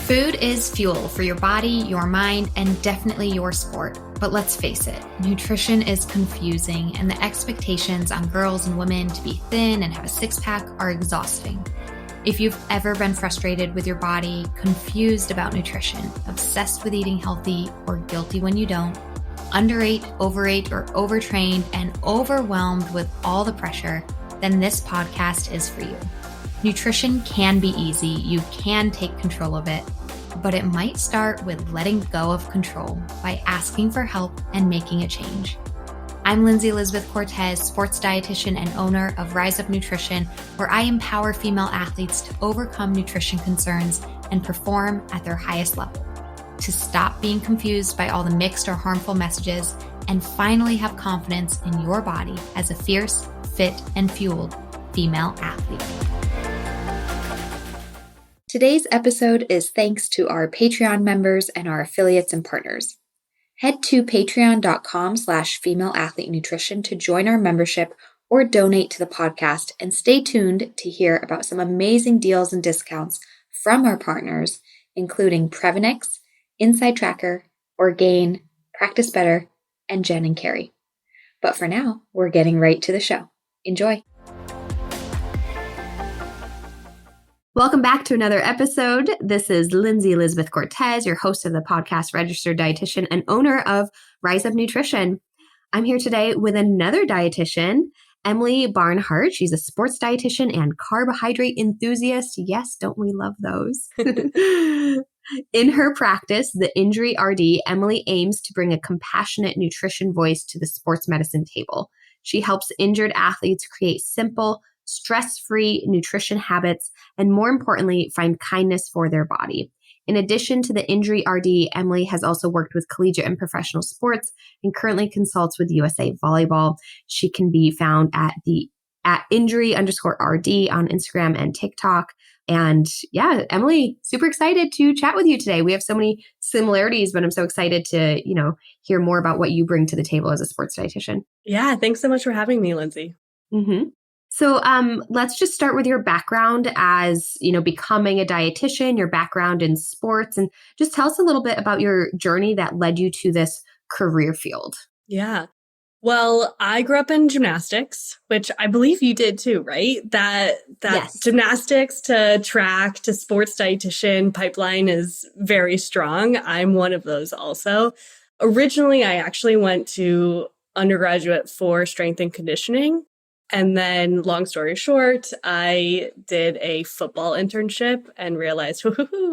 Food is fuel for your body, your mind, and definitely your sport. But let's face it, nutrition is confusing, and the expectations on girls and women to be thin and have a six-pack are exhausting. If you've ever been frustrated with your body, confused about nutrition, obsessed with eating healthy, or guilty when you don't, underate, overate, or overtrained, and overwhelmed with all the pressure, then this podcast is for you. Nutrition can be easy, you can take control of it, but it might start with letting go of control by asking for help and making a change. I'm Lindsay Elizabeth Cortez, sports dietitian and owner of Rise Up Nutrition, where I empower female athletes to overcome nutrition concerns and perform at their highest level, to stop being confused by all the mixed or harmful messages, and finally have confidence in your body as a fierce, fit, and fueled female athlete. Today's episode is thanks to our Patreon members and our affiliates and partners. Head to patreon.com/femaleathletenutrition to join our membership or donate to the podcast, and stay tuned to hear about some amazing deals and discounts from our partners, including Prevenix, Inside Tracker, Orgain, Practice Better, and Jen and Carrie. But for now, we're getting right to the show. Enjoy. Welcome back to another episode. This is Lindsay Elizabeth Cortez, your host of the podcast, registered dietitian and owner of Rise Up Nutrition. I'm here today with another dietitian, Emily Barnhart. She's a sports dietitian and carbohydrate enthusiast. Yes, don't we love those? In her practice, the Injury RD, Emily aims to bring a compassionate nutrition voice to the sports medicine table. She helps injured athletes create simple, stress-free nutrition habits, and more importantly, find kindness for their body. In addition to the Injury RD, Emily has also worked with collegiate and professional sports and currently consults with USA Volleyball. She can be found at injury_RD on Instagram and TikTok. And yeah, Emily, super excited to chat with you today. We have so many similarities, but I'm so excited to, hear more about what you bring to the table as a sports dietitian. Yeah, thanks so much for having me, Lindsay. Mm-hmm. So let's just start with your background as, becoming a dietitian, your background in sports, and just tell us a little bit about your journey that led you to this career field. Yeah. Well, I grew up in gymnastics, which I believe you did too, right? That yes. Gymnastics to track to sports dietitian pipeline is very strong. I'm one of those also. Originally, I actually went to undergraduate for strength and conditioning. And then, long story short, I did a football internship and realized,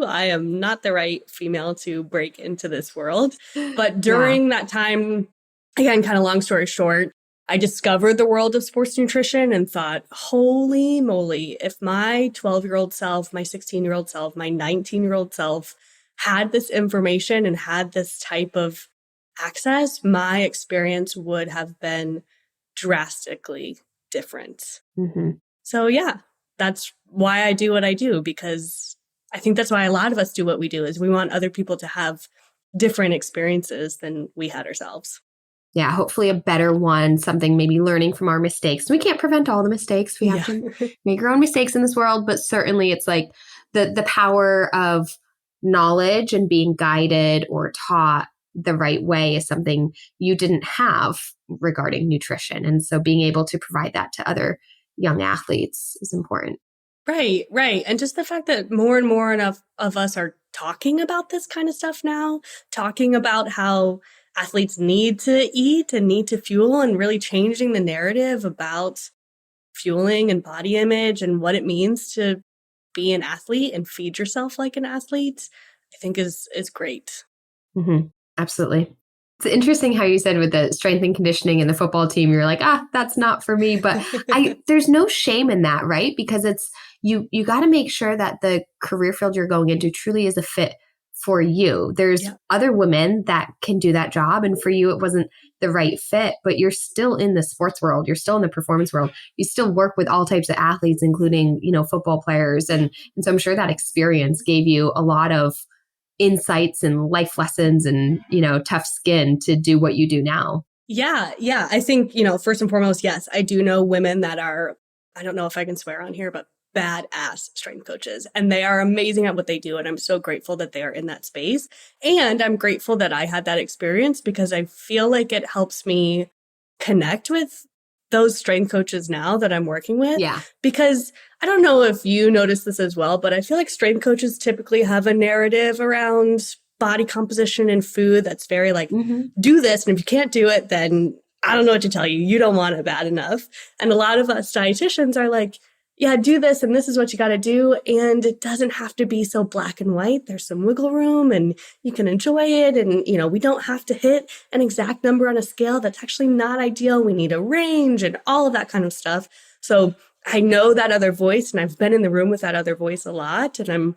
I am not the right female to break into this world. But during that time, again, kind of long story short, I discovered the world of sports nutrition and thought, holy moly, if my 12-year-old self, my 16-year-old self, my 19-year-old self had this information and had this type of access, my experience would have been drastically different. Mm-hmm. So yeah, that's why I do what I do, because I think that's why a lot of us do what we do, is we want other people to have different experiences than we had ourselves. Yeah, hopefully a better one, something maybe learning from our mistakes. We can't prevent all the mistakes. We have to make our own mistakes in this world, but certainly it's like the power of knowledge and being guided or taught the right way is something you didn't have regarding nutrition. And so being able to provide that to other young athletes is important. Right. And just the fact that more and more of us are talking about this kind of stuff now, talking about how athletes need to eat and need to fuel, and really changing the narrative about fueling and body image and what it means to be an athlete and feed yourself like an athlete, I think is great. Mm-hmm. Absolutely. It's interesting how you said with the strength and conditioning and the football team, you're like, that's not for me. But there's no shame in that, right? Because it's you got to make sure that the career field you're going into truly is a fit for you. There's other women that can do that job. And for you, it wasn't the right fit, but you're still in the sports world. You're still in the performance world. You still work with all types of athletes, including, football players. And so I'm sure that experience gave you a lot of insights and life lessons and, tough skin to do what you do now. Yeah. I think, first and foremost, yes, I do know women that are, I don't know if I can swear on here, but badass strength coaches, and they are amazing at what they do. And I'm so grateful that they are in that space. And I'm grateful that I had that experience because I feel like it helps me connect with those strength coaches now that I'm working with. Yeah. Because I don't know if you notice this as well, but I feel like strength coaches typically have a narrative around body composition and food that's very like, do this. And if you can't do it, then I don't know what to tell you. You don't want it bad enough. And a lot of us dietitians are like, yeah, do this. And this is what you got to do. And it doesn't have to be so black and white. There's some wiggle room and you can enjoy it. And, you know, we don't have to hit an exact number on a scale. That's actually not ideal. We need a range and all of that kind of stuff. So I know that other voice, and I've been in the room with that other voice a lot. And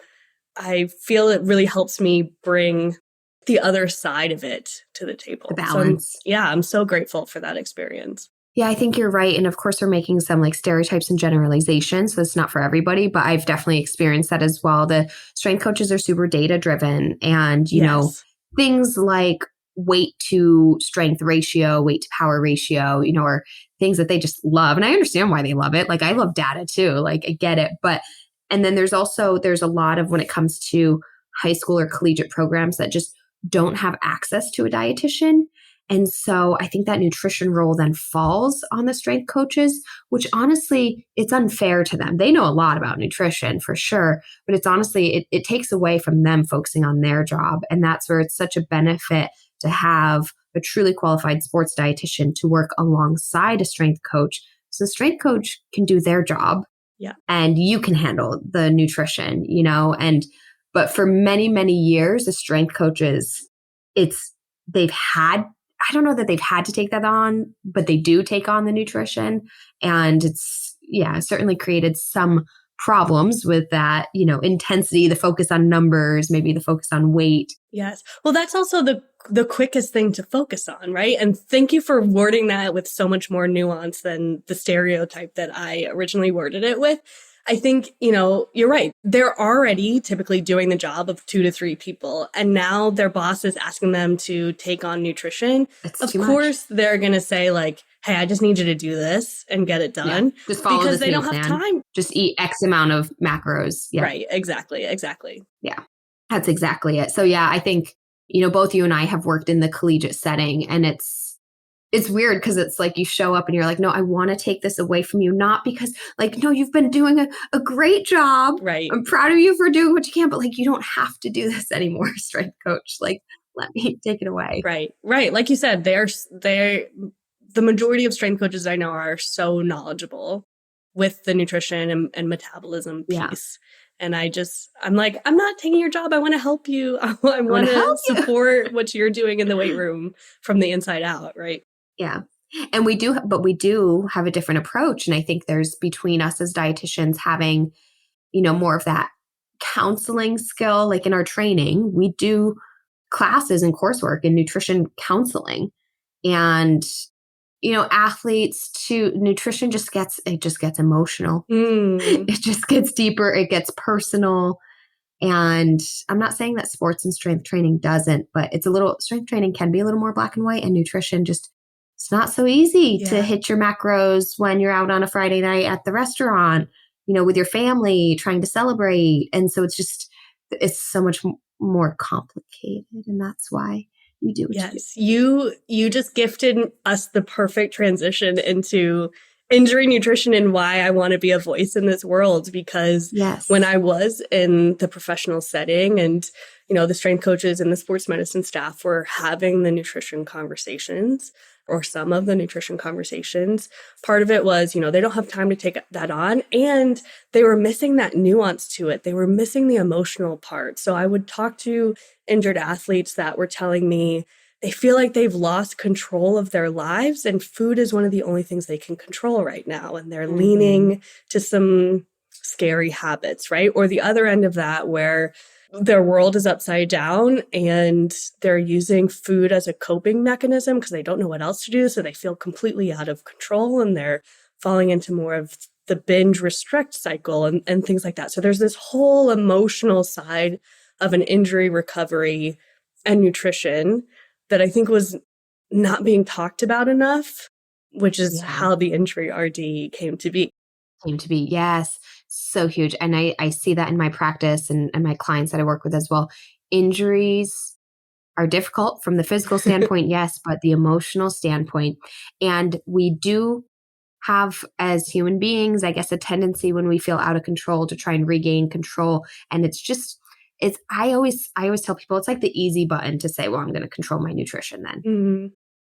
I feel it really helps me bring the other side of it to the table. The balance. So I'm so grateful for that experience. Yeah, I think you're right. And of course, we're making some like stereotypes and generalizations. So it's not for everybody, but I've definitely experienced that as well. The strength coaches are super data driven, and, you know, things like weight to strength ratio, weight to power ratio, you know, are things that they just love. And I understand why they love it. Like, I love data too. Like, I get it. But, and then there's a lot of, when it comes to high school or collegiate programs, that just don't have access to a dietitian. And so I think that nutrition role then falls on the strength coaches, which honestly, it's unfair to them. They know a lot about nutrition for sure, but it's honestly, it takes away from them focusing on their job. And that's where it's such a benefit to have a truly qualified sports dietitian to work alongside a strength coach. So the strength coach can do their job, and you can handle the nutrition, you know, but for many, many years, the strength coaches, I don't know that they've had to take that on, but they do take on the nutrition. And it's, certainly created some problems with that, you know, intensity, the focus on numbers, maybe the focus on weight. Yes. Well, that's also the quickest thing to focus on, right? And thank you for wording that with so much more nuance than the stereotype that I originally worded it with. I think, you know, you're right. They're already typically doing the job of 2 to 3 people. And now their boss is asking them to take on nutrition. Of course, they're going to say like, hey, I just need you to do this and get it done. Yeah, just follow because this they don't meal have plan. time. Just eat X amount of macros. Yeah. Right. Exactly. Yeah, that's exactly it. So yeah, I think, you know, both you and I have worked in the collegiate setting, and it's weird because it's like you show up and you're like, no, I want to take this away from you. Not because like, no, you've been doing a great job. Right. I'm proud of you for doing what you can, but like, you don't have to do this anymore, strength coach. Like, let me take it away. Right. Like you said, the majority of strength coaches I know are so knowledgeable with the nutrition and metabolism piece. And I'm like, I'm not taking your job. I want to help you. I want to support what you're doing in the weight room from the inside out. Right. Yeah. And we do have a different approach. And I think there's, between us as dietitians, having, you know, more of that counseling skill. Like in our training, we do classes and coursework in nutrition counseling, and, you know, athletes too, nutrition just gets emotional. It just gets deeper. It gets personal. And I'm not saying that sports and strength training doesn't, but strength training can be a little more black and white, and nutrition it's not so easy to hit your macros when you're out on a Friday night at the restaurant, you know, with your family trying to celebrate. And so it's so much more complicated. And that's why we do what you do. You just gifted us the perfect transition into injury nutrition and why I want to be a voice in this world. Because when I was in the professional setting, and, you know, the strength coaches and the sports medicine staff were having the nutrition conversations, or some of the nutrition conversations, part of it was, you know, they don't have time to take that on, and they were missing that nuance to it. They were missing the emotional part. So I would talk to injured athletes that were telling me they feel like they've lost control of their lives, and food is one of the only things they can control right now. And they're leaning to some scary habits, right? Or the other end of that, where their world is upside down and they're using food as a coping mechanism because they don't know what else to do. So they feel completely out of control, and they're falling into more of the binge restrict cycle and things like that. So there's this whole emotional side of an injury recovery and nutrition that I think was not being talked about enough, which is how the injury RD came to be. came to be. Yes. So huge. And I see that in my practice and my clients that I work with as well. Injuries are difficult from the physical standpoint, yes, but the emotional standpoint. And we do have, as human beings, I guess, a tendency when we feel out of control to try and regain control. And I always tell people it's like the easy button to say, well, I'm going to control my nutrition then. Mm-hmm.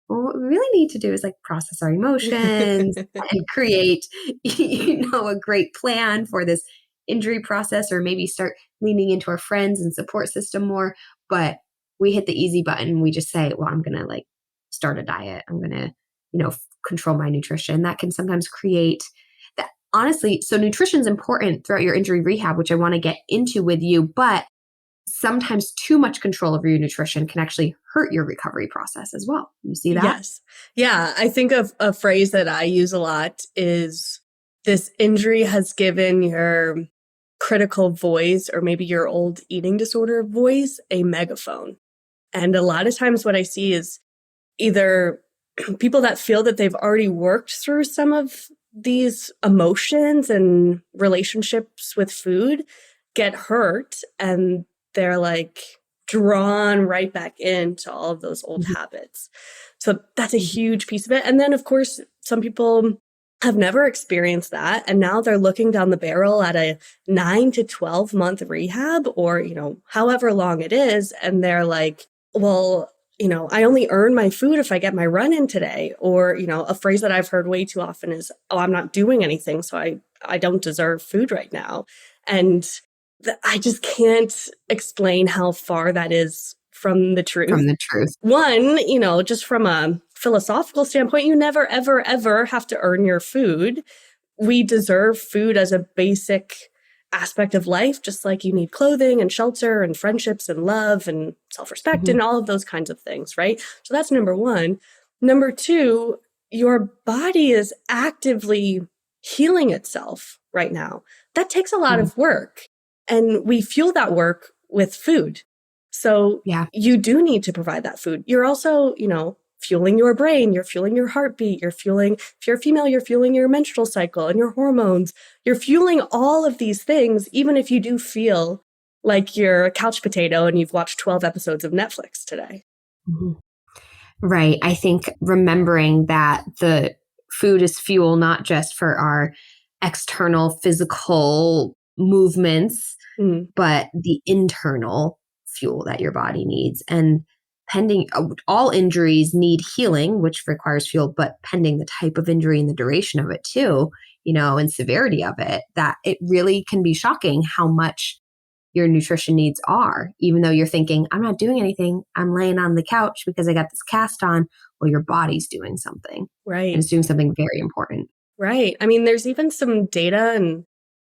Well, what we really need to do is like process our emotions and create, a great plan for this injury process, or maybe start leaning into our friends and support system more. But we hit the easy button. We just say, well, I'm going to like start a diet. I'm going to, control my nutrition. That can sometimes create that, honestly. So nutrition is important throughout your injury rehab, which I want to get into with you, but sometimes too much control over your nutrition can actually hurt your recovery process as well. You see that? Yes. Yeah. I think of a phrase that I use a lot is this injury has given your critical voice, or maybe your old eating disorder voice, a megaphone. And a lot of times what I see is either people that feel that they've already worked through some of these emotions and relationships with food get hurt, and they're like drawn right back into all of those old habits. So that's a huge piece of it. And then, of course, some people have never experienced that, and now they're looking down the barrel at a 9 to 12 month rehab, or, however long it is. And they're like, well, I only earn my food if I get my run in today. Or, a phrase that I've heard way too often is, oh, I'm not doing anything, so I don't deserve food right now. And I just can't explain how far that is from the truth. From the truth. One, just from a philosophical standpoint, you never, ever, ever have to earn your food. We deserve food as a basic aspect of life, just like you need clothing and shelter and friendships and love and self-respect and all of those kinds of things, right? So that's number one. Number two, your body is actively healing itself right now. That takes a lot of work, and we fuel that work with food. So you do need to provide that food. You're also, fueling your brain, you're fueling your heartbeat, if you're female, you're fueling your menstrual cycle and your hormones. You're fueling all of these things, even if you do feel like you're a couch potato and you've watched 12 episodes of Netflix today. Mm-hmm. Right. I think remembering that the food is fuel, not just for our external physical movements, but the internal fuel that your body needs. And pending, all injuries need healing, which requires fuel, but pending the type of injury and the duration of it too, and severity of it, that it really can be shocking how much your nutrition needs are. Even though you're thinking, I'm not doing anything, I'm laying on the couch because I got this cast on. Well, your body's doing something. Right. And it's doing something very important. Right. I mean, there's even some data and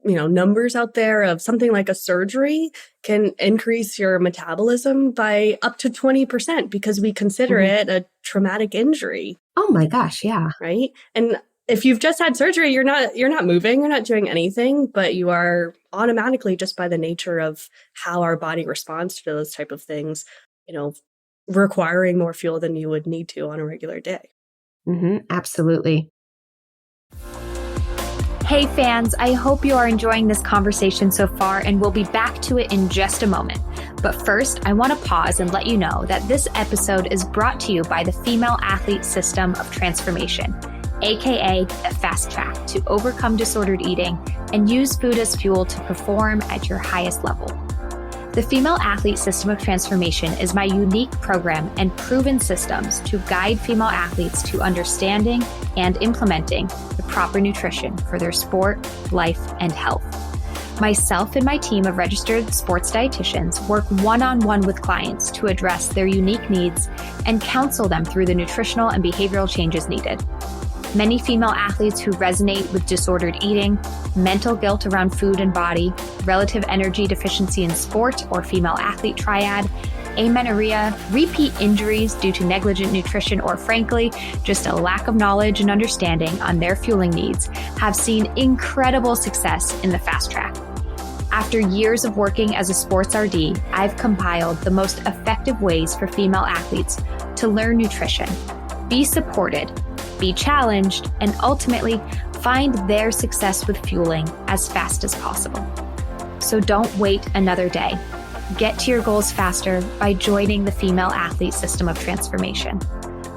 numbers out there of something like a surgery can increase your metabolism by up to 20% because we consider it a traumatic injury. Oh my gosh, yeah. Right? And if you've just had surgery, you're not moving, you're not doing anything, but you are automatically, just by the nature of how our body responds to those type of things, requiring more fuel than you would need to on a regular day. Absolutely. Hey fans, I hope you are enjoying this conversation so far, and we'll be back to it in just a moment. But first, I want to pause and let you know that this episode is brought to you by the Female Athlete System of Transformation, aka the Fast Track to overcome disordered eating and use food as fuel to perform at your highest level. The Female Athlete System of Transformation is my unique program and proven systems to guide female athletes to understanding and implementing the proper nutrition for their sport, life, and health. Myself and my team of registered sports dietitians work one-on-one with clients to address their unique needs and counsel them through the nutritional and behavioral changes needed. Many female athletes who resonate with disordered eating, mental guilt around food and body, relative energy deficiency in sport or female athlete triad, amenorrhea, repeat injuries due to negligent nutrition, or frankly, just a lack of knowledge and understanding on their fueling needs, have seen incredible success in the Fast Track. After years of working as a sports RD, I've compiled the most effective ways for female athletes to learn nutrition, be supported, be challenged, and ultimately find their success with fueling as fast as possible. So don't wait another day. Get to your goals faster by joining the Female Athlete System of Transformation.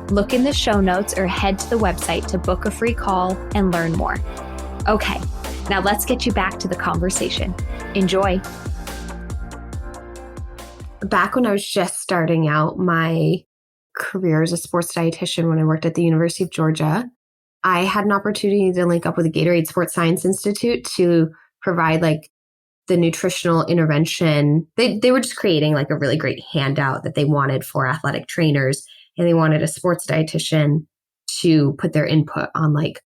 Look in the show notes or head to the website to book a free call and learn more. Okay, now let's get you back to the conversation. Enjoy. Back when I was just starting out my career as a sports dietitian when I worked at the University of Georgia, I had an opportunity to link up with the Gatorade Sports Science Institute to provide like the nutritional intervention. They were just creating like a really great handout that they wanted for athletic trainers. And they wanted a sports dietitian to put their input on like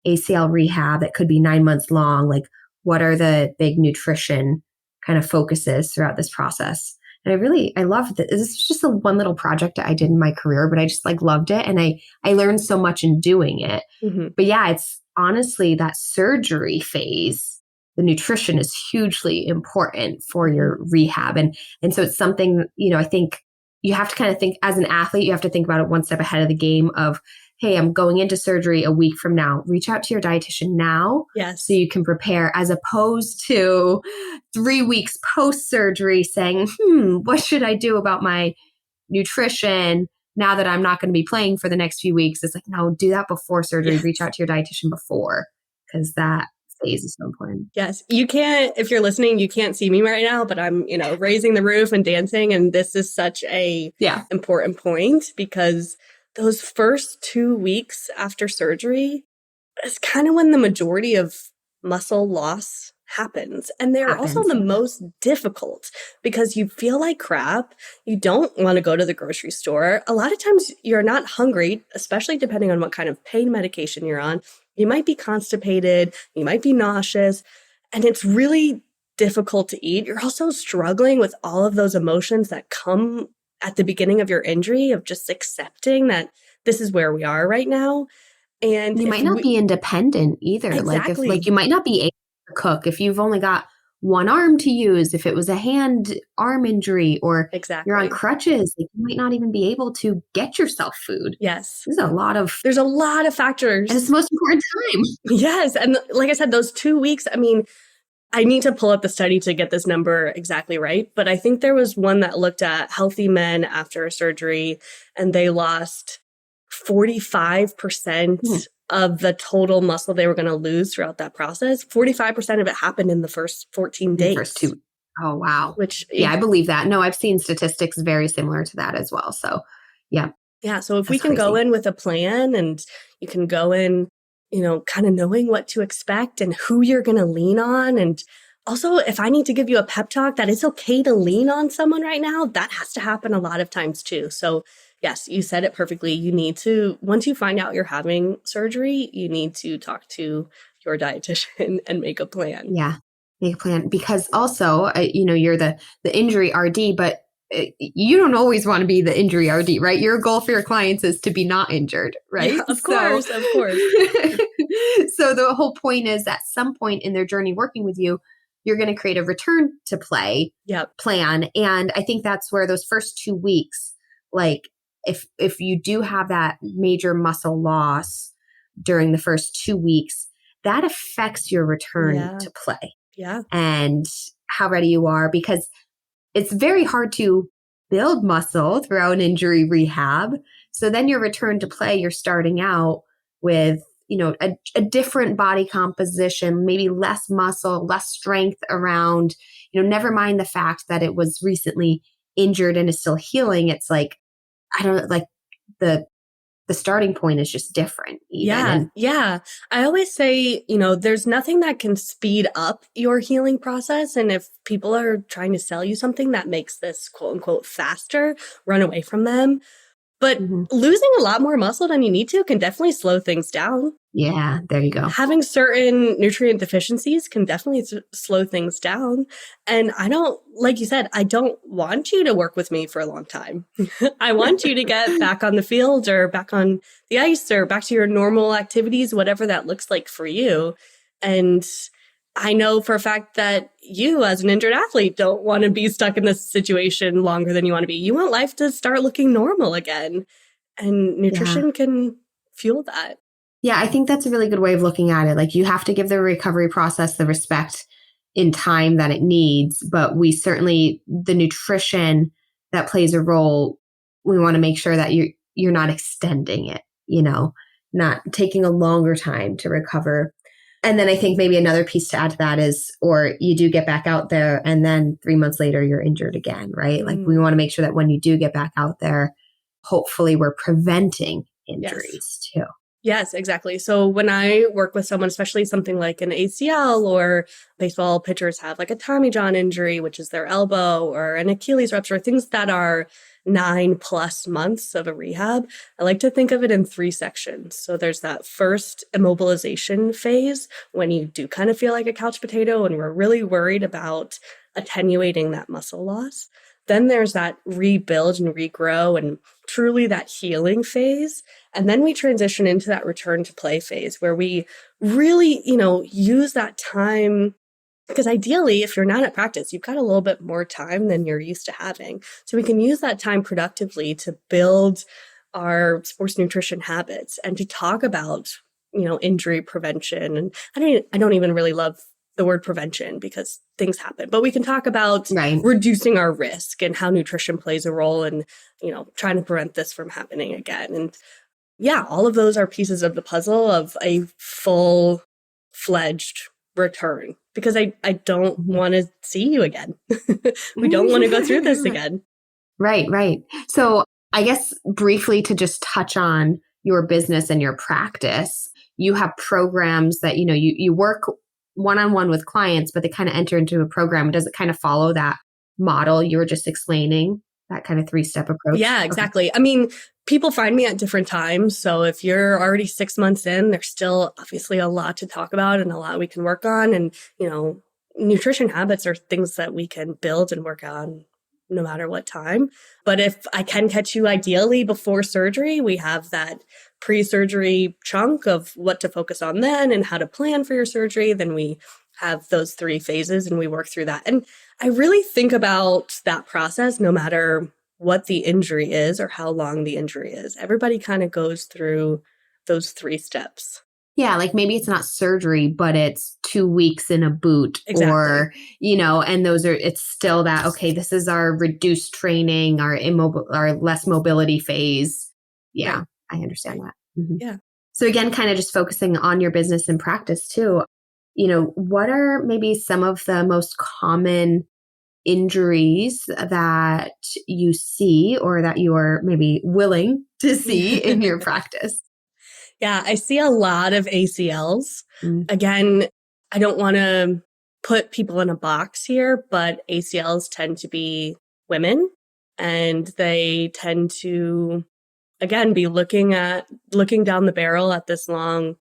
ACL rehab that could be 9 months long. Like, what are the big nutrition kind of focuses throughout this process? And I loved it. This was just one little project that I did in my career, but I just like loved it. And I learned so much in doing it. Mm-hmm. But yeah, it's honestly that surgery phase, the nutrition is hugely important for your rehab. And so it's something, I think you have to kind of think as an athlete, you have to think about it one step ahead of the game of, hey, I'm going into surgery a week from now. Reach out to your dietitian now. Yes. So you can prepare, as opposed to 3 weeks post-surgery saying, what should I do about my nutrition now that I'm not going to be playing for the next few weeks? It's like, no, do that before surgery. Yes. Reach out to your dietitian before, because that phase is so important. Yes. You can't, if you're listening, you can't see me right now, but I'm, raising the roof and dancing. And this is such a important point, because those first 2 weeks after surgery is kind of when the majority of muscle loss happens. And they're also the most difficult, because you feel like crap. You don't want to go to the grocery store. A lot of times you're not hungry, especially depending on what kind of pain medication you're on. You might be constipated. You might be nauseous. And it's really difficult to eat. You're also struggling with all of those emotions that come at the beginning of your injury, of just accepting that this is where we are right now. And you might not be independent either. Exactly. Like you might not be able to cook if you've only got one arm to use, if it was a arm injury, or you're on crutches, like you might not even be able to get yourself food. Yes. There's a lot of factors. And it's the most important time. Yes. And like I said, those 2 weeks, I need to pull up the study to get this number exactly right, but I think there was one that looked at healthy men after surgery, and they lost 45% of the total muscle they were going to lose throughout that process. 45% of it happened in the first 14 days. Oh, wow. Which, I believe that. No, I've seen statistics very similar to that as well. So, yeah. Yeah. So if we can go in with a plan, and you can go in, kind of knowing what to expect and who you're going to lean on. And also, if I need to give you a pep talk that it's okay to lean on someone right now, that has to happen a lot of times too. So yes, you said it perfectly. You need to, once you find out you're having surgery, you need to talk to your dietitian and make a plan. Yeah, make a plan. Because also, you're the injury RD, but you don't always want to be the injury RD, right? Your goal for your clients is to be not injured, right? Yeah, of course. So the whole point is, at some point in their journey working with you, you're going to create a return to play plan. And I think that's where those first 2 weeks, like if you do have that major muscle loss during the first 2 weeks, that affects your return to play. Yeah. And how ready you are, because it's very hard to build muscle throughout an injury rehab. So then your return to play, you're starting out with, a different body composition, maybe less muscle, less strength around, never mind the fact that it was recently injured and is still healing. It's like, I don't know, like the starting point is just different. Yeah. I always say, there's nothing that can speed up your healing process. And if people are trying to sell you something that makes this quote unquote faster, run away from them. But losing a lot more muscle than you need to can definitely slow things down. Yeah, there you go. Having certain nutrient deficiencies can definitely slow things down. And like you said, I don't want you to work with me for a long time. I want you to get back on the field, or back on the ice, or back to your normal activities, whatever that looks like for you. And I know for a fact that you, as an injured athlete, don't want to be stuck in this situation longer than you want to be. You want life to start looking normal again. And nutrition can fuel that. Yeah, I think that's a really good way of looking at it. Like you have to give the recovery process the respect in time that it needs, but we certainly, the nutrition that plays a role, we want to make sure that you're not extending it, not taking a longer time to recover. And then I think maybe another piece to add to that is, or you do get back out there and then 3 months later you're injured again, right? Like we want to make sure that when you do get back out there, hopefully we're preventing injuries too. Yes, exactly. So when I work with someone, especially something like an ACL, or baseball pitchers have like a Tommy John injury, which is their elbow, or an Achilles rupture, things that are 9+ months of a rehab, I like to think of it in 3 sections. So there's that first immobilization phase when you do kind of feel like a couch potato and we're really worried about attenuating that muscle loss. Then there's that rebuild and regrow and truly that healing phase. And then we transition into that return to play phase where we really, use that time, because ideally, if you're not at practice, you've got a little bit more time than you're used to having. So we can use that time productively to build our sports nutrition habits and to talk about, injury prevention. And I don't even really love the word prevention because things happen, but we can talk about reducing our risk and how nutrition plays a role in, trying to prevent this from happening again. And yeah, all of those are pieces of the puzzle of a full-fledged return, because I don't want to see you again. We don't want to go through this again. Right. So I guess briefly to just touch on your business and your practice, you have programs that, you work one-on-one with clients, but they kind of enter into a program. Does it kind of follow that model you were just explaining, that kind of 3-step approach? Yeah, exactly. Okay. I mean, people find me at different times. So if you're already 6 months in, there's still obviously a lot to talk about and a lot we can work on. And, nutrition habits are things that we can build and work on no matter what time. But if I can catch you ideally before surgery, we have that pre-surgery chunk of what to focus on then and how to plan for your surgery. Then we have those 3 phases and we work through that. And I really think about that process no matter what the injury is or how long the injury is. Everybody kind of goes through those 3 steps. Yeah, like maybe it's not surgery, but it's 2 weeks in a boot or, and it's still that, okay, this is our reduced training, our less mobility phase. Yeah, right. I understand that. Mm-hmm. Yeah. So again, kind of just focusing on your business and practice too, what are maybe some of the most common injuries that you see or that you are maybe willing to see in your practice? Yeah, I see a lot of ACLs. Again, I don't want to put people in a box here, but ACLs tend to be women and they tend to, again, be looking down the barrel at this long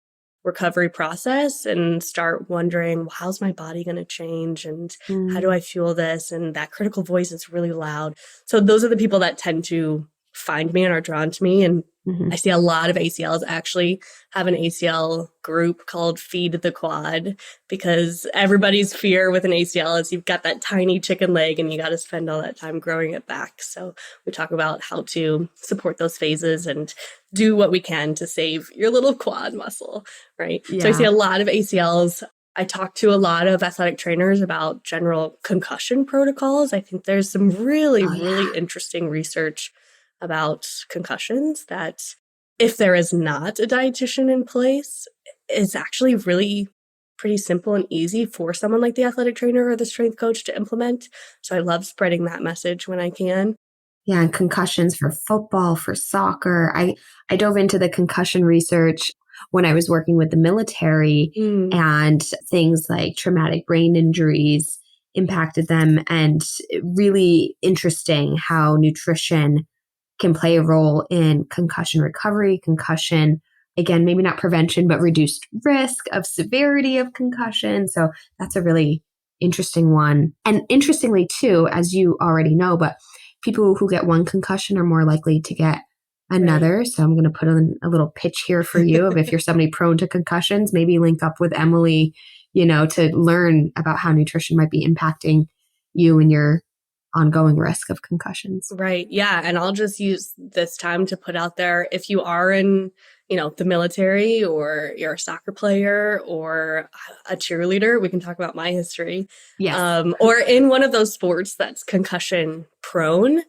recovery process and start wondering, well, how's my body going to change and how do I fuel this? And that critical voice is really loud. So those are the people that tend to find me and are drawn to me. And I see a lot of ACLs. I actually have an ACL group called Feed the Quad, because everybody's fear with an ACL is you've got that tiny chicken leg and you got to spend all that time growing it back. So we talk about how to support those phases and do what we can to save your little quad muscle, right? Yeah. So I see a lot of ACLs. I talk to a lot of athletic trainers about general concussion protocols. I think there's some really interesting research about concussions that if there is not a dietitian in place, is actually really pretty simple and easy for someone like the athletic trainer or the strength coach to implement. So I love spreading that message when I can. Yeah, and concussions for football, for soccer. I dove into the concussion research when I was working with the military, and things like traumatic brain injuries impacted them, and really interesting how nutrition can play a role in concussion recovery, concussion, again, maybe not prevention, but reduced risk of severity of concussion. So that's a really interesting one. And interestingly too, as you already know, but people who get one concussion are more likely to get another. Right. So I'm going to put in a little pitch here for you of if you're somebody prone to concussions, maybe link up with Emily, to learn about how nutrition might be impacting you and your ongoing risk of concussions. Right. Yeah. And I'll just use this time to put out there, if you are in the military, or you're a soccer player or a cheerleader. We can talk about my history. Yes. Or in one of those sports that's concussion prone,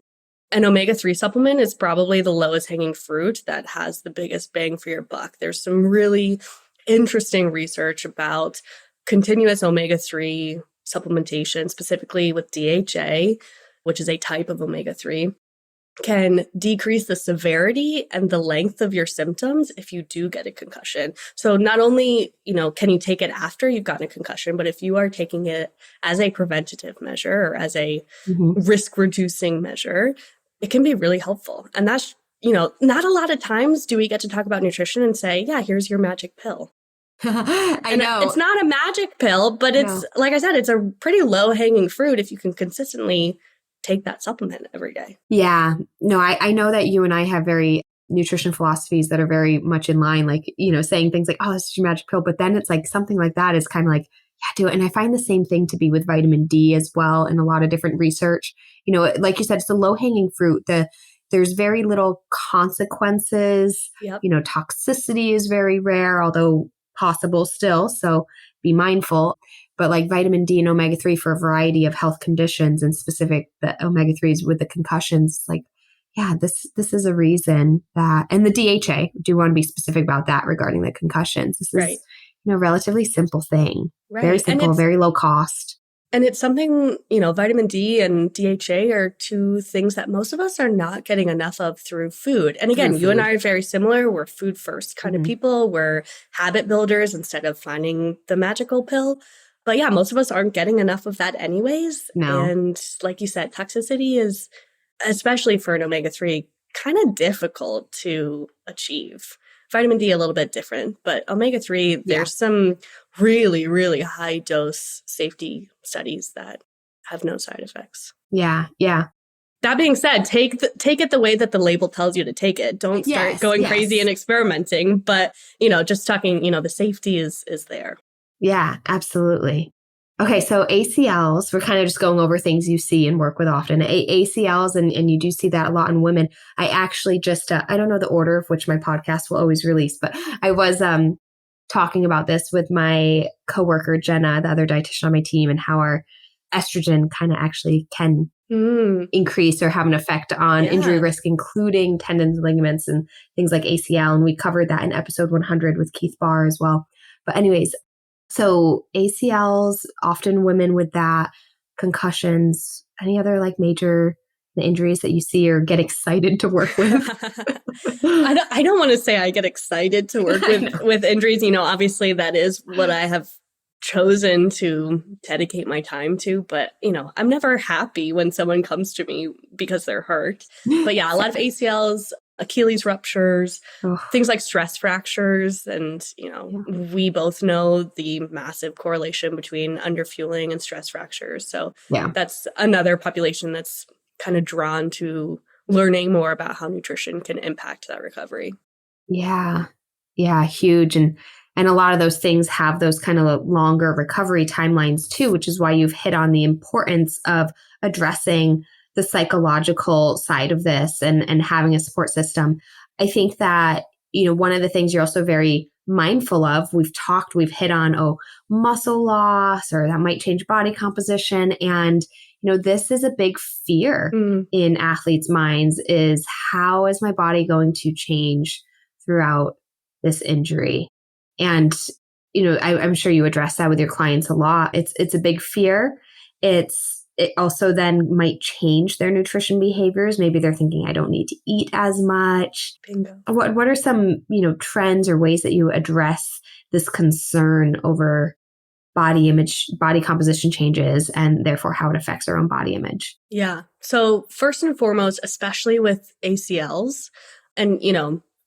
an omega-3 supplement is probably the lowest hanging fruit that has the biggest bang for your buck. There's some really interesting research about continuous omega-3 supplementation, specifically with DHA, which is a type of omega-3, can decrease the severity and the length of your symptoms if you do get a concussion. So not only, can you take it after you've gotten a concussion, but if you are taking it as a preventative measure or as a risk reducing measure, it can be really helpful. And that's, not a lot of times do we get to talk about nutrition and say, yeah, here's your magic pill. I know. It's not a magic pill, but it's, like I said, it's a pretty low hanging fruit if you can consistently take that supplement every day. Yeah. No, I know that you and I have very nutrition philosophies that are very much in line, like, saying things like, oh, this is your magic pill. But then it's like something like that is kind of like, yeah, do it. And I find the same thing to be with vitamin D as well in a lot of different research. Like you said, it's a low hanging fruit. There's very little consequences. Yep. Toxicity is very rare, although possible still. So be mindful. But like vitamin D and omega-3 for a variety of health conditions, and specific the omega-3s with the concussions, like, yeah, this is a reason that, and the DHA, do want to be specific about that regarding the concussions. This is, relatively simple thing. Right. Very simple, very low cost. And it's something, vitamin D and DHA are two things that most of us are not getting enough of through food. And again, you and I are very similar. We're food first kind of people. We're habit builders instead of finding the magical pill. But yeah, most of us aren't getting enough of that anyways. No. And like you said, toxicity is, especially for an omega-3, kind of difficult to achieve. Vitamin D a little bit different, but omega-3, there's some really, really high dose safety studies that have no side effects. Yeah, yeah. That being said, take it the way that the label tells you to take it. Don't start going crazy and experimenting. But, just talking, the safety is there. Yeah, absolutely. Okay, so ACLs, we're kind of just going over things you see and work with often. ACLs, and you do see that a lot in women. I actually just, I don't know the order of which my podcast will always release, but I was talking about this with my coworker, Jenna, the other dietitian on my team, and how our estrogen kind of actually can increase or have an effect on injury risk, including tendons, ligaments, and things like ACL. And we covered that in episode 100 with Keith Barr as well. But anyways, so ACLs, often women with that, concussions, any other like major injuries that you see or get excited to work with? I don't want to say I get excited to work with injuries. Obviously that is what I have chosen to dedicate my time to. But, I'm never happy when someone comes to me because they're hurt. But yeah, a lot of ACLs, Achilles ruptures, things like stress fractures. And, we both know the massive correlation between underfueling and stress fractures. So that's another population that's kind of drawn to learning more about how nutrition can impact that recovery. Yeah. Yeah. Huge. And a lot of those things have those kind of longer recovery timelines too, which is why you've hit on the importance of addressing the psychological side of this and having a support system. I think that, one of the things you're also very mindful of, we've hit on, muscle loss, or that might change body composition. And, this is a big fear in athletes' minds, is how is my body going to change throughout this injury? And, I'm sure you address that with your clients a lot. It's a big fear. It also then might change their nutrition behaviors. Maybe they're thinking, I don't need to eat as much. Bingo. What are some, trends or ways that you address this concern over body image, body composition changes, and therefore how it affects our own body image? Yeah. So first and foremost, especially with ACLs, and,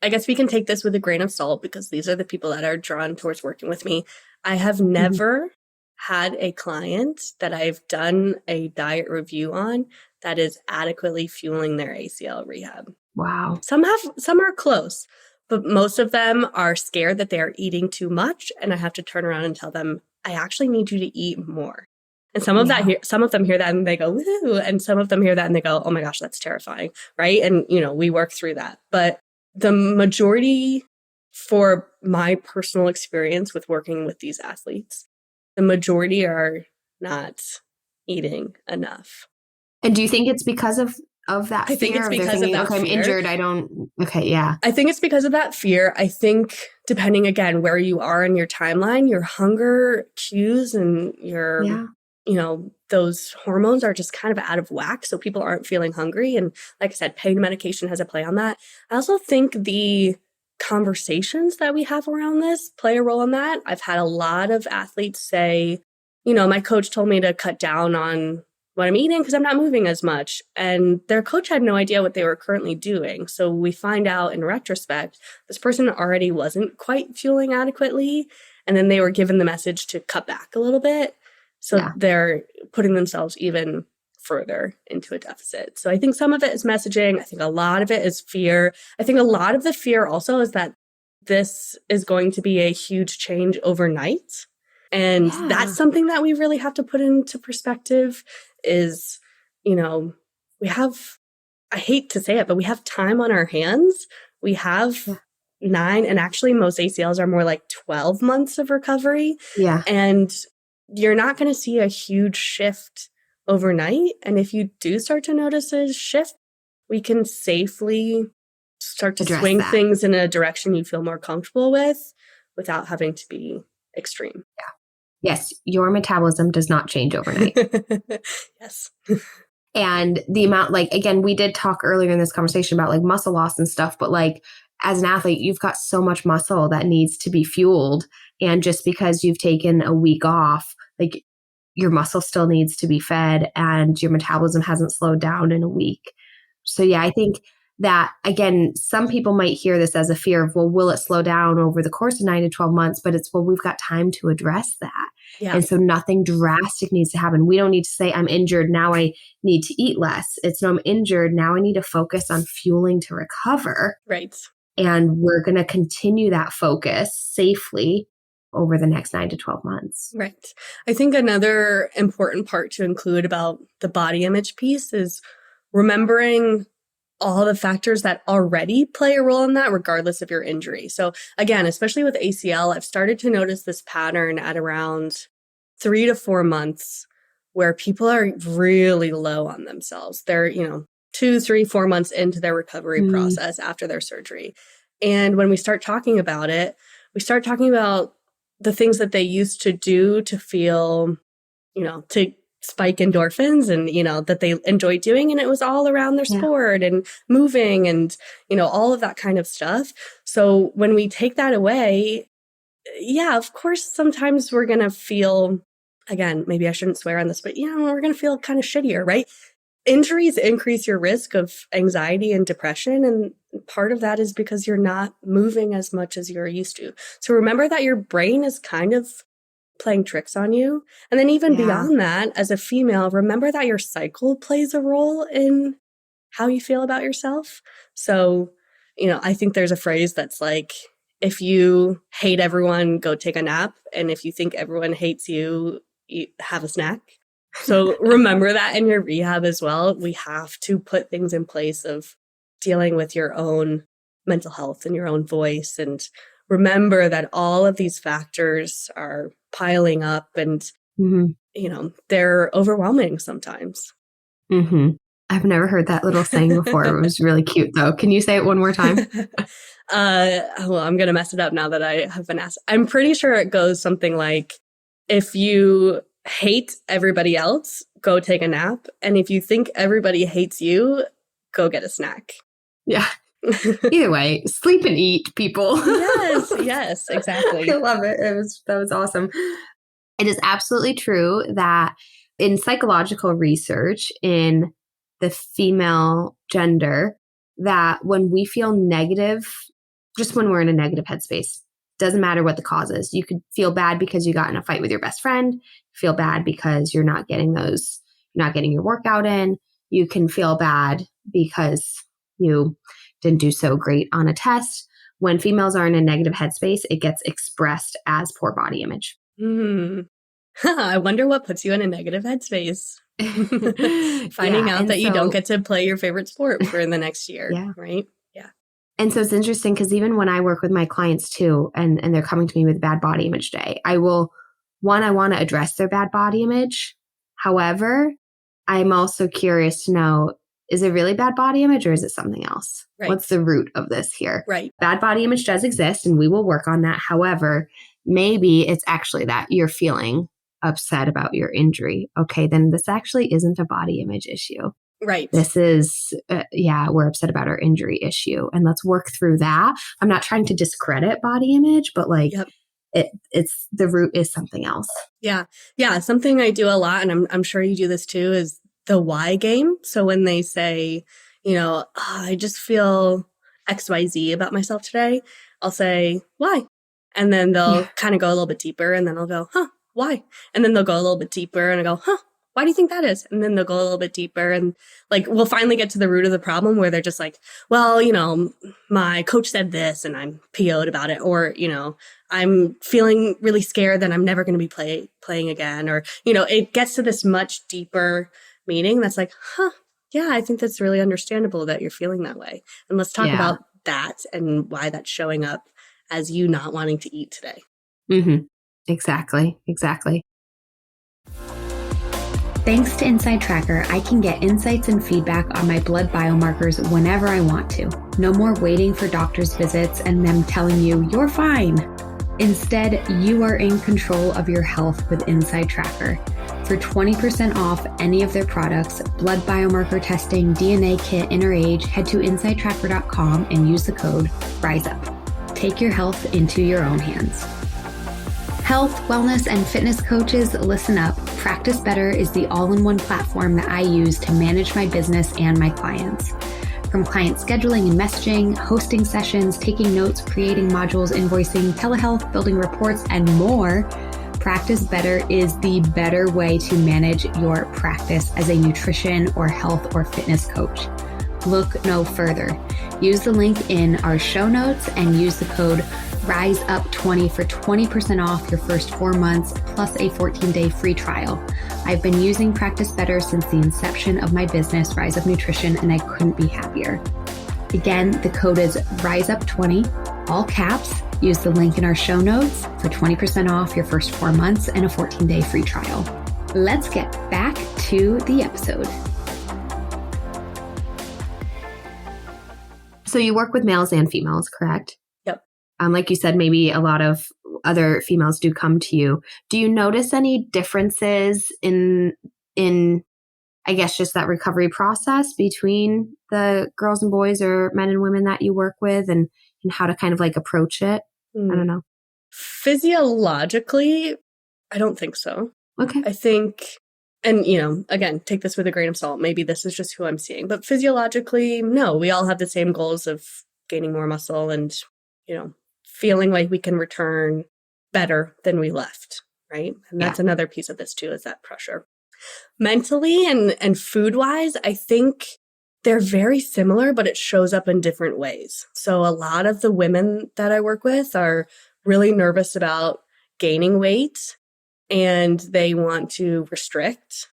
I guess we can take this with a grain of salt because these are the people that are drawn towards working with me. I have never had a client that I've done a diet review on that is adequately fueling their ACL rehab. Wow. Some are close, but most of them are scared that they are eating too much, and I have to turn around and tell them, I actually need you to eat more. And some of them hear that and they go, woo, and some of them hear that and they go, oh my gosh, that's terrifying, right? And we work through that. But the majority for my personal experience with working with these athletes, the majority are not eating enough. And do you think it's because of that fear? I think it's because of that okay, I'm fear. injured. Okay, yeah. I think it's because of that fear. I think depending, again, where you are in your timeline, your hunger cues and your, those hormones are just kind of out of whack. So people aren't feeling hungry. And like I said, pain medication has a play on that. I also think the conversations that we have around this play a role in that. I've had a lot of athletes say, my coach told me to cut down on what I'm eating because I'm not moving as much. And their coach had no idea what they were currently doing. So we find out in retrospect, this person already wasn't quite fueling adequately. And then they were given the message to cut back a little bit. So they're putting themselves even further into a deficit. So I think some of it is messaging. I think a lot of it is fear. I think a lot of the fear also is that this is going to be a huge change overnight. And that's something that we really have to put into perspective is, we have, I hate to say it, but we have time on our hands. We have 9, and actually most ACLs are more like 12 months of recovery. Yeah. And you're not going to see a huge shift overnight. And if you do start to notice a shift, we can safely start to swing things in a direction you feel more comfortable with without having to be extreme. Yeah. Yes, your metabolism does not change overnight. Yes. And the amount, again, we did talk earlier in this conversation about muscle loss and stuff, but as an athlete, you've got so much muscle that needs to be fueled. And just because you've taken a week off, your muscle still needs to be fed and your metabolism hasn't slowed down in a week. So yeah, I think that, again, some people might hear this as a fear of, well, will it slow down over the course of 9 to 12 months? But it's, well, we've got time to address that. Yeah. And so nothing drastic needs to happen. We don't need to say, I'm injured, now I need to eat less. It's, no, I'm injured, now I need to focus on fueling to recover. Right. And we're going to continue that focus safely over the next 9 to 12 months. Right. I think another important part to include about the body image piece is remembering all the factors that already play a role in that, regardless of your injury. So again, especially with ACL, I've started to notice this pattern at around 3 to 4 months where people are really low on themselves. They're, 2, 3, 4 months into their recovery process after their surgery. And when we start talking about it, we start talking about the things that they used to do to feel, to spike endorphins and, that they enjoy doing. And it was all around their sport and moving and, all of that kind of stuff. So when we take that away, of course, sometimes we're going to feel, again, maybe I shouldn't swear on this, but, we're going to feel kind of shittier, right? Injuries increase your risk of anxiety and depression. And part of that is because you're not moving as much as you're used to. So remember that your brain is kind of playing tricks on you. And then even beyond that, as a female, remember that your cycle plays a role in how you feel about yourself. So, I think there's a phrase that's like, if you hate everyone, go take a nap. And if you think everyone hates you, have a snack. So remember that in your rehab as well. We have to put things in place of dealing with your own mental health and your own voice. And remember that all of these factors are piling up and, they're overwhelming sometimes. Mm-hmm. I've never heard that little saying before. It was really cute, though. Can you say it one more time? Well, I'm going to mess it up now that I have been asked. I'm pretty sure it goes something like, if you hate everybody else, go take a nap. And if you think everybody hates you, go get a snack. Yeah. Either way, sleep and eat, people. Yes, exactly. I love it. That was awesome. It is absolutely true that in psychological research in the female gender, that when we feel negative, just when we're in a negative headspace, doesn't matter what the cause is. You could feel bad because you got in a fight with your best friend, feel bad because you're not getting your workout in. You can feel bad because you didn't do so great on a test. When females are in a negative headspace, it gets expressed as poor body image. I wonder what puts you in a negative headspace. Finding out that you don't get to play your favorite sport for the next year, right? Yeah. And so it's interesting because even when I work with my clients too, and they're coming to me with bad body image day, I want to address their bad body image. However, I'm also curious to know, is it really bad body image or is it something else? Right. What's the root of this here? Right. Bad body image does exist and we will work on that. However, maybe it's actually that you're feeling upset about your injury. Okay, then this actually isn't a body image issue. Right. This is, we're upset about our injury issue and let's work through that. I'm not trying to discredit body image, but like it's the root is something else. Yeah. Yeah. Something I do a lot, and I'm sure you do this too, is the why game. So when they say, I just feel XYZ about myself today, I'll say, why? And then they'll kind of go a little bit deeper and then I'll go, why? And then they'll go a little bit deeper and I go, why do you think that is? And then they'll go a little bit deeper and like, we'll finally get to the root of the problem where they're just like, well, my coach said this and I'm PO'd about it. Or, I'm feeling really scared that I'm never going to be playing again. Or, it gets to this much deeper meaning that's like, yeah, I think that's really understandable that you're feeling that way. And let's talk about that and why that's showing up as you not wanting to eat today. Mm-hmm. Exactly. Thanks to Inside Tracker, I can get insights and feedback on my blood biomarkers whenever I want to. No more waiting for doctor's visits and them telling you you're fine. Instead, you are in control of your health with Inside Tracker. For 20% off any of their products, blood biomarker testing, DNA kit, inner age, head to InsideTracker.com and use the code RISEUP. Take your health into your own hands. Health, wellness, and fitness coaches, listen up. Practice Better is the all-in-one platform that I use to manage my business and my clients. From client scheduling and messaging, hosting sessions, taking notes, creating modules, invoicing, telehealth, building reports, and more, Practice Better is the better way to manage your practice as a nutrition or health or fitness coach. Look no further. Use the link in our show notes and use the code RISEUP20 for 20% off your first 4 months plus a 14-day free trial. I've been using Practice Better since the inception of my business, Rise Up Nutrition, and I couldn't be happier. Again, the code is RISEUP20, all caps. Use the link in our show notes for 20% off your first 4 months and a 14-day free trial. Let's get back to the episode. So you work with males and females, correct? Yep. Like you said, maybe a lot of other females do come to you. Do you notice any differences in I guess just that recovery process between the girls and boys or men and women that you work with and how to kind of like approach it? I don't know. Physiologically, I don't think so. Okay. I think, and again, take this with a grain of salt. Maybe this is just who I'm seeing, but physiologically, no, we all have the same goals of gaining more muscle and, feeling like we can return better than we left. Right. And that's another piece of this too, is that pressure. Mentally and food wise, I think they're very similar, but it shows up in different ways. So a lot of the women that I work with are really nervous about gaining weight and they want to restrict.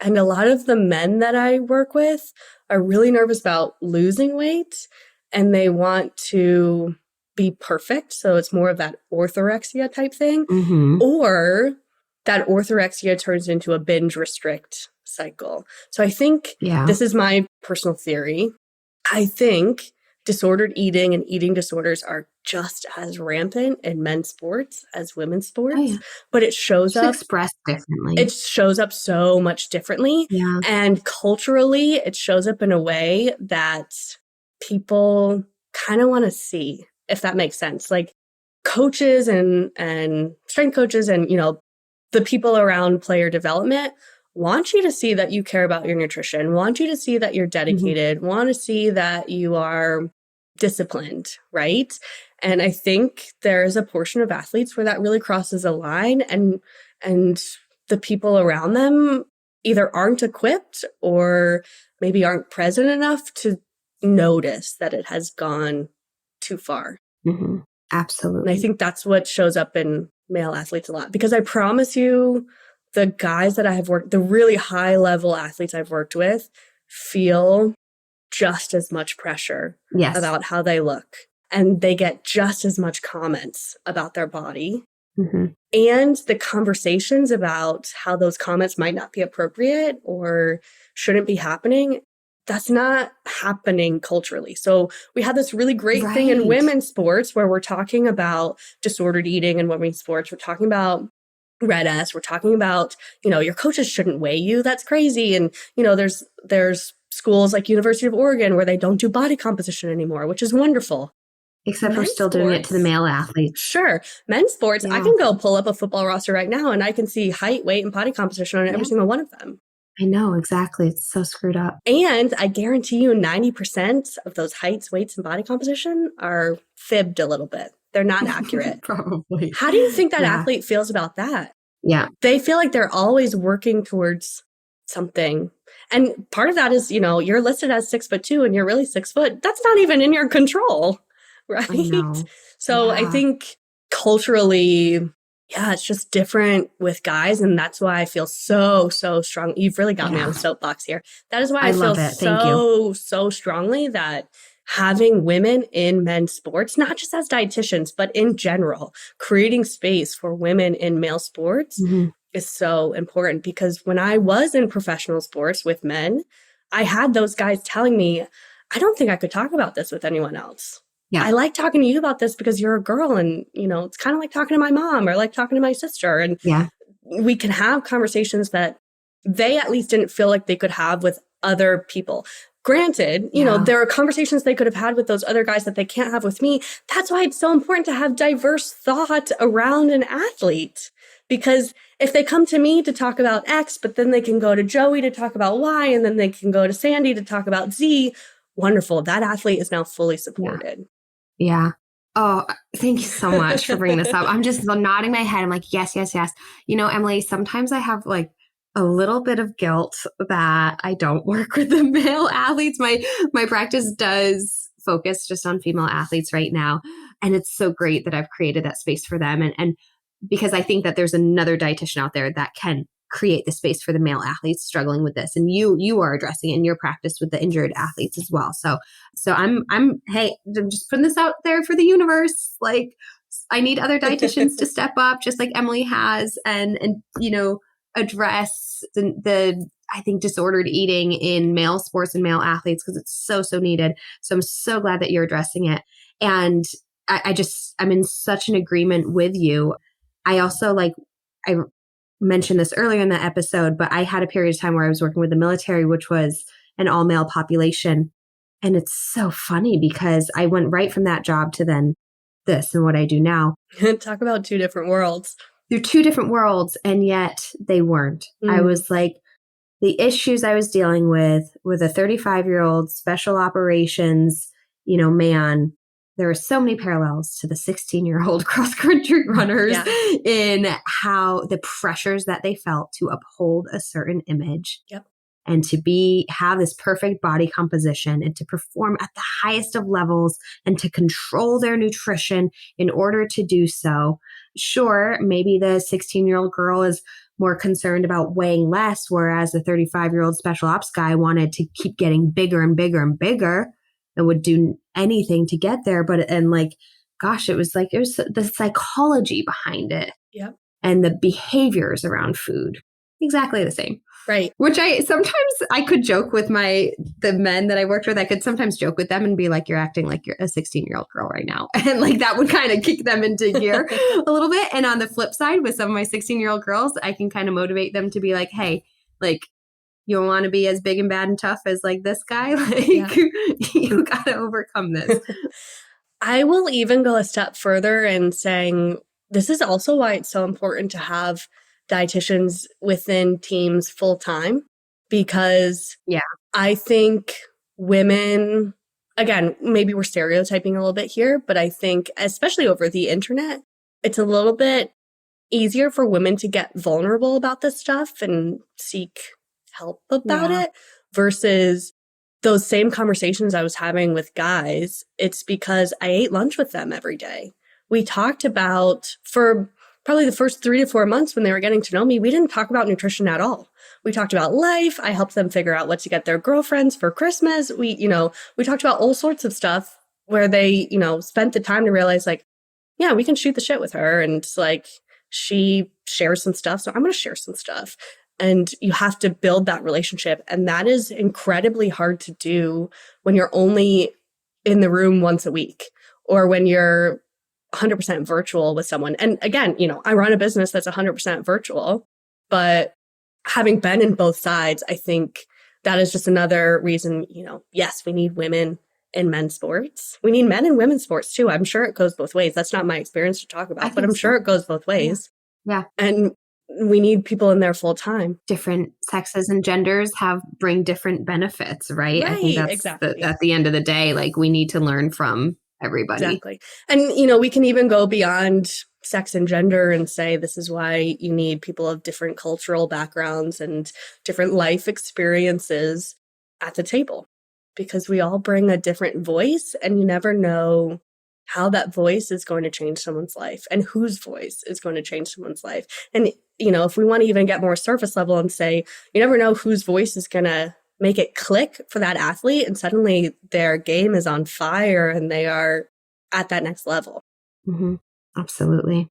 And a lot of the men that I work with are really nervous about losing weight and they want to be perfect. So it's more of that orthorexia type thing. Mm-hmm. Or that orthorexia turns into a binge restrict cycle. So I think this is my personal theory. I think disordered eating and eating disorders are just as rampant in men's sports as women's sports, but it shows up expressed differently. It shows up so much differently. Yeah. And culturally, it shows up in a way that people kind of want to see, if that makes sense. Like coaches and strength coaches and, the people around player development want you to see that you care about your nutrition, want you to see that you're dedicated, want to see that you are disciplined, right? And I think there's a portion of athletes where that really crosses a line and the people around them either aren't equipped or maybe aren't present enough to notice that it has gone too far. Mm-hmm. Absolutely. And I think that's what shows up in male athletes a lot, because I promise you, the guys that I have worked, the really high level athletes I've worked with feel just as much pressure yes. about how they look. And they get just as much comments about their body. Mm-hmm. And the conversations about how those comments might not be appropriate or shouldn't be happening, that's not happening culturally. So we had this really great thing in women's sports where we're talking about disordered eating in women's sports. We're talking about red S. We're talking about, your coaches shouldn't weigh you. That's crazy. And, there's schools like University of Oregon where they don't do body composition anymore, which is wonderful. Except we're still doing it to the male athletes. Sure. Men's sports, I can go pull up a football roster right now and I can see height, weight, and body composition on every single one of them. I know, exactly. It's so screwed up. And I guarantee you 90% of those heights, weights, and body composition are fibbed a little bit. They're not accurate. Probably. How do you think that athlete feels about that? Yeah. They feel like they're always working towards something. And part of that is, you're listed as 6'2" and you're really 6 foot. That's not even in your control. Right. So I think culturally, it's just different with guys. And that's why I feel so strong. You've really got me on a soapbox here. That is why I feel so strongly that having women in men's sports, not just as dietitians, but in general, creating space for women in male sports is so important. Because when I was in professional sports with men, I had those guys telling me, I don't think I could talk about this with anyone else. Yeah. I like talking to you about this because you're a girl and, it's kind of like talking to my mom or like talking to my sister. And we can have conversations that they at least didn't feel like they could have with other people. Granted, there are conversations they could have had with those other guys that they can't have with me. That's why it's so important to have diverse thought around an athlete. Because if they come to me to talk about X, but then they can go to Joey to talk about Y, and then they can go to Sandy to talk about Z, wonderful. That athlete is now fully supported. Yeah. Oh, thank you so much for bringing this up. I'm just nodding my head. I'm like, yes. Emily, sometimes I have like a little bit of guilt that I don't work with the male athletes. My practice does focus just on female athletes right now. And it's so great that I've created that space for them. And because I think that there's another dietitian out there that can create the space for the male athletes struggling with this. And you are addressing it in your practice with the injured athletes as well. So I'm just putting this out there for the universe. Like, I need other dietitians to step up, just like Emily has, and address the I think disordered eating in male sports and male athletes, because it's so needed. So I'm so glad that you're addressing it. And I'm in such an agreement with you. I also I mentioned this earlier in the episode, but I had a period of time where I was working with the military, which was an all male population. And it's so funny because I went right from that job to then this and what I do now. Talk about two different worlds. They're two different worlds, and yet they weren't. I was like, the issues I was dealing with a 35-year-old special operations, man, there are so many parallels to the 16-year-old cross-country runners in how the pressures that they felt to uphold a certain image and to have this perfect body composition and to perform at the highest of levels and to control their nutrition in order to do so. Sure, maybe the 16-year-old girl is more concerned about weighing less, whereas the 35-year-old special ops guy wanted to keep getting bigger and bigger and bigger and would do anything to get there. It was the psychology behind it. Yep. And the behaviors around food. Exactly the same. Right. Which I could joke with the men that I worked with. I could sometimes joke with them and be like, you're acting like you're a 16-year-old girl right now. And that would kind of kick them into gear a little bit. And on the flip side, with some of my 16-year-old girls, I can kind of motivate them to be like, hey, you don't want to be as big and bad and tough as this guy. You got to overcome this. I will even go a step further in saying this is also why it's so important to have dietitians within teams full time, because I think women, again, maybe we're stereotyping a little bit here, but I think especially over the internet, it's a little bit easier for women to get vulnerable about this stuff and seek help about it versus those same conversations I was having with guys. It's because I ate lunch with them every day. We talked about, for probably the first 3 to 4 months when they were getting to know me, we didn't talk about nutrition at all. We talked about life. I helped them figure out what to get their girlfriends for Christmas. We talked about all sorts of stuff where they, spent the time to realize like, yeah, we can shoot the shit with her. And like, she shares some stuff. So I'm going to share some stuff. And you have to build that relationship. And that is incredibly hard to do when you're only in the room once a week or when you're 100% virtual with someone. And again, I run a business that's 100% virtual, but having been in both sides, I think that is just another reason, yes, we need women in men's sports. We need men in women's sports too. I'm sure it goes both ways. That's not my experience to talk about, but I'm sure it goes both ways. Yeah. And we need people in there full time. Different sexes and genders bring different benefits, right? I think that's exactly. At the end of the day, like we need to learn from everybody. Exactly. And, we can even go beyond sex and gender and say this is why you need people of different cultural backgrounds and different life experiences at the table, because we all bring a different voice and you never know how that voice is going to change someone's life and whose voice is going to change someone's life. And, if we want to even get more surface level and say, you never know whose voice is going to make it click for that athlete and suddenly their game is on fire and they are at that next level. Mm-hmm. Absolutely.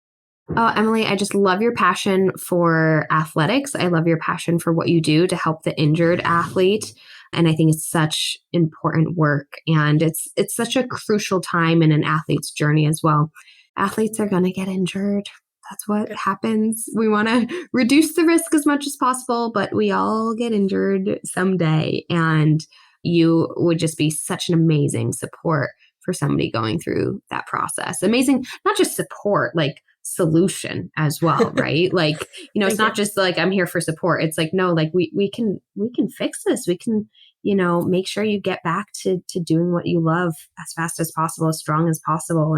Oh, Emily, I just love your passion for athletics. I love your passion for what you do to help the injured athlete. And I think it's such important work. And it's such a crucial time in an athlete's journey as well. Athletes are going to get injured. That's what happens. We want to reduce the risk as much as possible, but we all get injured someday. And you would just be such an amazing support for somebody going through that process. Amazing, not just support, like solution as well, right? Like, it's not just like, I'm here for support. It's like, no, like we can fix this. We can, make sure you get back to doing what you love as fast as possible, as strong as possible.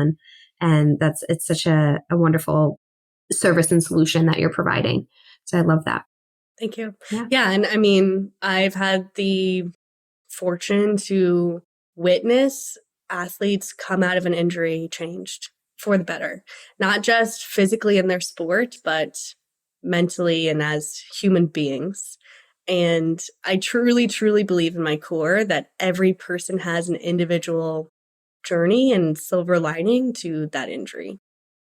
And it's such a wonderful service and solution that you're providing. So I love that. Thank you. Yeah. And I mean, I've had the fortune to witness athletes come out of an injury changed for the better, not just physically in their sport, but mentally and as human beings. And I truly, truly believe in my core that every person has an individual journey and silver lining to that injury.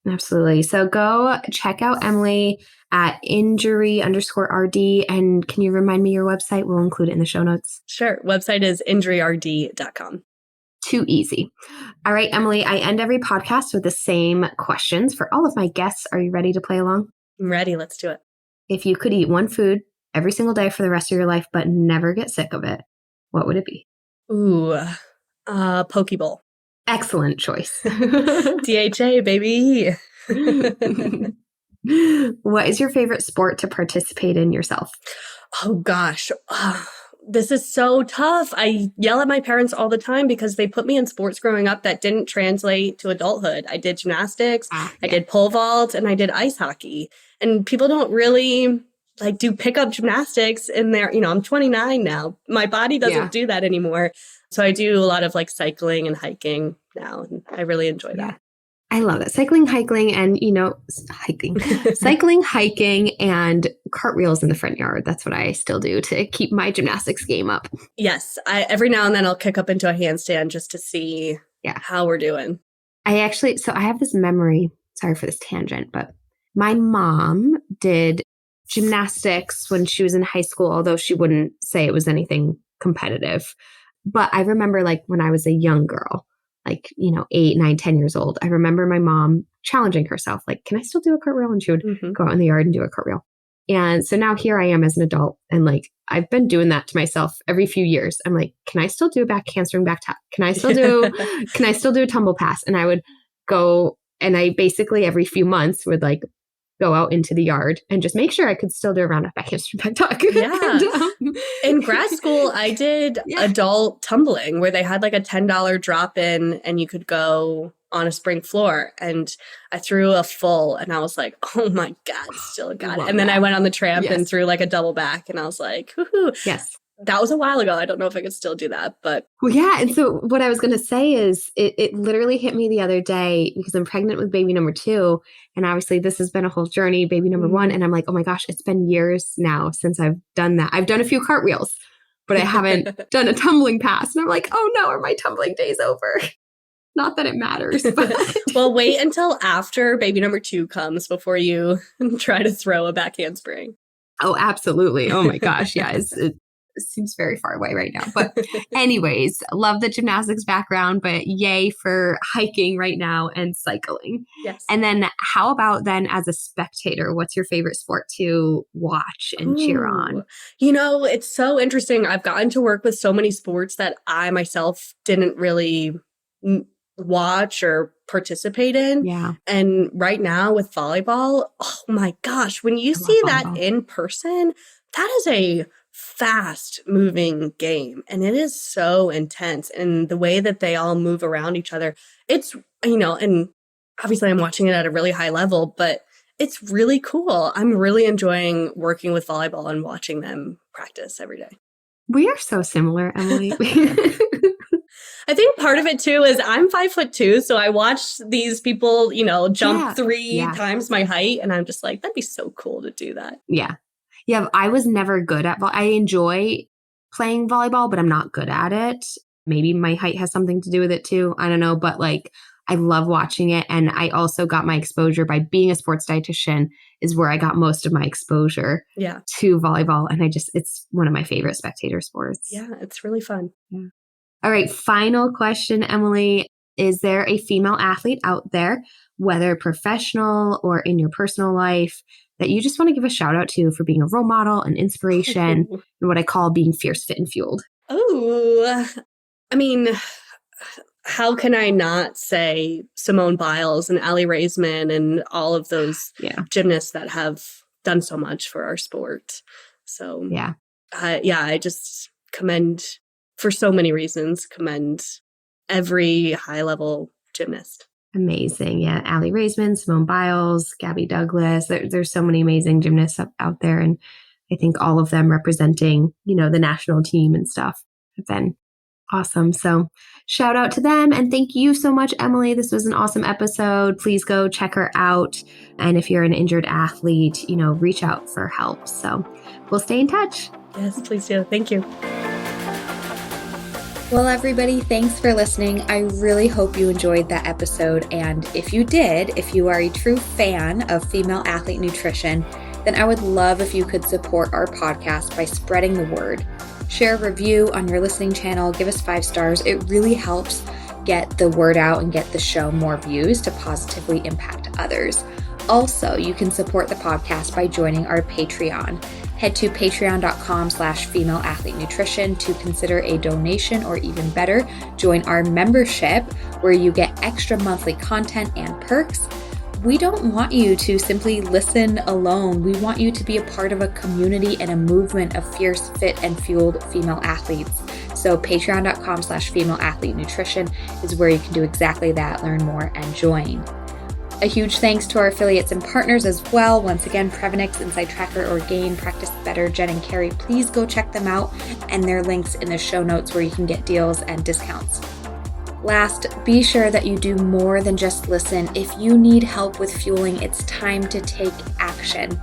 Absolutely. So go check out Emily at injury_RD. And can you remind me your website? We'll include it in the show notes. Sure. Website is injuryrd.com. Too easy. All right, Emily, I end every podcast with the same questions for all of my guests. Are you ready to play along? I'm ready. Let's do it. If you could eat one food every single day for the rest of your life, but never get sick of it, what would it be? Ooh, poke bowl. Excellent choice. DHA, baby. What is your favorite sport to participate in yourself? Oh, gosh. This is so tough. I yell at my parents all the time because they put me in sports growing up that didn't translate to adulthood. I did gymnastics, I did pole vault, and I did ice hockey. And people don't really do pickup gymnastics in there. I'm 29 now. My body doesn't do that anymore. So I do a lot of cycling and hiking now. And I really enjoy that. I love it. Cycling, hiking, and, cycling, hiking, and cartwheels in the front yard. That's what I still do to keep my gymnastics game up. Yes. Every now and then I'll kick up into a handstand just to see how we're doing. I have this memory, sorry for this tangent, but my mom did gymnastics when she was in high school, although she wouldn't say it was anything competitive. But I remember when I was a young girl, 8, 9, 10 years old, I remember my mom challenging herself, can I still do a cartwheel? And she would go out in the yard and do a cartwheel. And so now here I am as an adult. And I've been doing that to myself every few years. I'm like, can I still do a back handspring, back tap? Can I still do a tumble pass? And I would go, and I basically every few months would go out into the yard and just make sure I could still do a round of back handspring, back tuck. Yeah. In grad school, I did adult tumbling where they had a $10 drop in and you could go on a spring floor. And I threw a full and I was like, oh my God, still got it. And then I went on the tramp and threw a double back and I was like, woohoo. Yes. that was a while ago. I don't know if I could still do that, but. Well, yeah. And so what I was going to say is it literally hit me the other day because I'm pregnant with baby number 2. And obviously this has been a whole journey, baby number 1. And I'm like, oh my gosh, it's been years now since I've done that. I've done a few cartwheels, but I haven't done a tumbling pass. And I'm like, oh no, are my tumbling days over? Not that it matters. But. Well, wait until after baby number 2 comes before you try to throw a back handspring. Oh, absolutely. Oh my gosh. Yeah. It seems very far away right now. But anyways, love the gymnastics background, but yay for hiking right now and cycling. Yes. And then how about then as a spectator, what's your favorite sport to watch and cheer on? You know, it's so interesting. I've gotten to work with so many sports that I myself didn't really watch or participate in. Yeah. And right now with volleyball, oh my gosh, when you see that in person, that is a fast moving game. And it is so intense. And the way that they all move around each other, it's, you know, and obviously I'm watching it at a really high level, but it's really cool. I'm really enjoying working with volleyball and watching them practice every day. We are so similar, Emily. I think part of it too is I'm 5'2", so I watch these people, you know, jump 3 times my height, and I'm just like, that'd be so cool to do that. Yeah. Yeah, I was never good at I enjoy playing volleyball, but I'm not good at it. Maybe my height has something to do with it too. I don't know, but like I love watching it. And I also got my exposure by being a sports dietitian is where I got most of my exposure to volleyball. And it's one of my favorite spectator sports. Yeah, it's really fun. Yeah. All right. Final question, Emily. Is there a female athlete out there, whether professional or in your personal life, that you just want to give a shout out to for being a role model and inspiration and what I call being fierce, fit, and fueled? Oh, I mean, how can I not say Simone Biles and Aly Raisman and all of those gymnasts that have done so much for our sport? So I just commend, for so many reasons, commend every high level gymnast. Amazing. Yeah. Aly Raisman, Simone Biles, Gabby Douglas. There's so many amazing gymnasts out there. And I think all of them representing, you know, the national team and stuff have been awesome. So shout out to them. And thank you so much, Emily. This was an awesome episode. Please go check her out. And if you're an injured athlete, you know, reach out for help. So we'll stay in touch. Yes, please do. Thank you. Well, everybody, thanks for listening. I really hope you enjoyed that episode. And if you did, if you are a true fan of female athlete nutrition, then I would love if you could support our podcast by spreading the word. Share a review on your listening channel, give us 5 stars. It really helps get the word out and get the show more views to positively impact others. Also, you can support the podcast by joining our Patreon. Head to patreon.com/femaleathletenutrition to consider a donation, or even better, join our membership where you get extra monthly content and perks. We don't want you to simply listen alone. We want you to be a part of a community and a movement of fierce, fit, and fueled female athletes. So patreon.com/femaleathletenutrition is where you can do exactly that, learn more, and join. A huge thanks to our affiliates and partners as well. Once again, Prevenix, Inside Tracker, Orgain, Practice Better, Jen and Carrie. Please go check them out, and their links in the show notes where you can get deals and discounts. Last, be sure that you do more than just listen. If you need help with fueling, it's time to take action.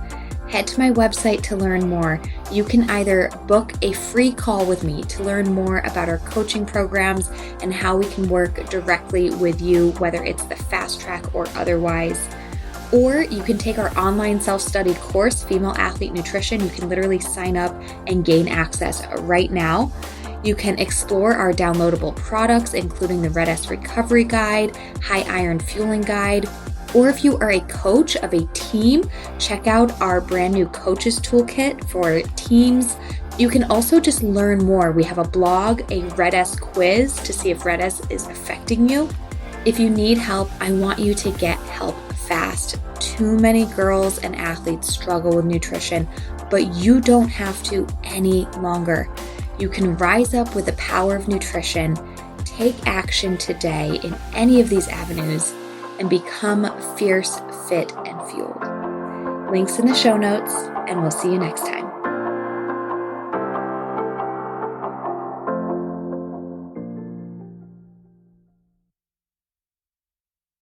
Head to my website to learn more. You can either book a free call with me to learn more about our coaching programs and how we can work directly with you, whether it's the fast track or otherwise. Or you can take our online self-study course, Female Athlete Nutrition. You can literally sign up and gain access right now. You can explore our downloadable products, including the Red S Recovery Guide, High Iron Fueling Guide. Or if you are a coach of a team, check out our brand new Coaches Toolkit for teams. You can also just learn more. We have a blog, a Red S quiz to see if Red S is affecting you. If you need help, I want you to get help fast. Too many girls and athletes struggle with nutrition, but you don't have to any longer. You can rise up with the power of nutrition, take action today in any of these avenues, and become fierce, fit, and fueled. Links in the show notes, and we'll see you next time.